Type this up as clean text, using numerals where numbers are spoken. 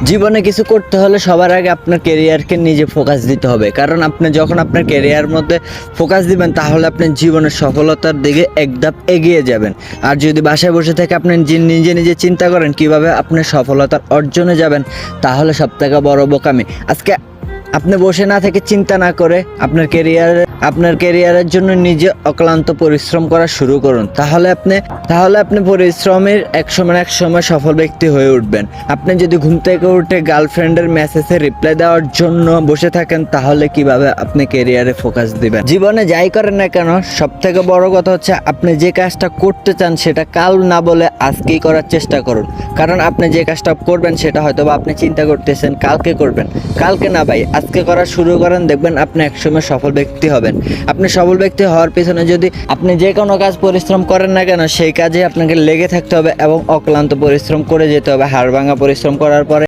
জীবনে কিছু করতে হলে সবার আগে আপনার কেরিয়ারকে নিজে ফোকাস দিতে হবে, কারণ আপনি যখন আপনার কেরিয়ার মধ্যে ফোকাস দিবেন তাহলে আপনি জীবনের সফলতার দিকে এক ধাপ এগিয়ে যাবেন। আর যদি বাসায় বসে থেকে আপনি নিজে নিজে চিন্তা করেন কিভাবে আপনি সফলতার অর্জনে যাবেন, তাহলে সবথেকে বড় বোকামি। আজকে আপনি বসে না থেকে চিন্তা না করে আপনার কেরিয়ারের জন্য নিজে অক্লান্ত পরিশ্রম করা শুরু করুন। তাহলে আপনি পরিশ্রমের এক সময় সফল ব্যক্তি হয়ে উঠবেন। আপনি যদি ঘুম থেকে উঠে গার্লফ্রেন্ডের মেসেজে রিপ্লাই দেওয়ার জন্য বসে থাকেন, তাহলে কিভাবে আপনি কেরিয়ারে ফোকাস দিবেন? জীবনে যাই করেন না কেন, সব থেকে বড় কথা হচ্ছে আপনি যে কাজটা করতে চান সেটা কাল না বলে আজকেই করার চেষ্টা করুন। কারণ আপনি যে কাজটা করবেন সেটা হয়তো বা আপনি চিন্তা করতেছেন কালকে করবেন, কালকে না ভাই, আজকে করা শুরু করেন, দেখবেন আপনি একসময় সফল ব্যক্তি হবেন। আপনি সফল ব্যক্তি হওয়ার পিছনে যদি আপনি যে কোনো কাজ পরিশ্রম করেন না কেন, সেই কাজে আপনাকে লেগে থাকতে হবে এবং অক্লান্ত পরিশ্রম করে যেতে হবে। হাড় ভাঙা পরিশ্রম করার পরে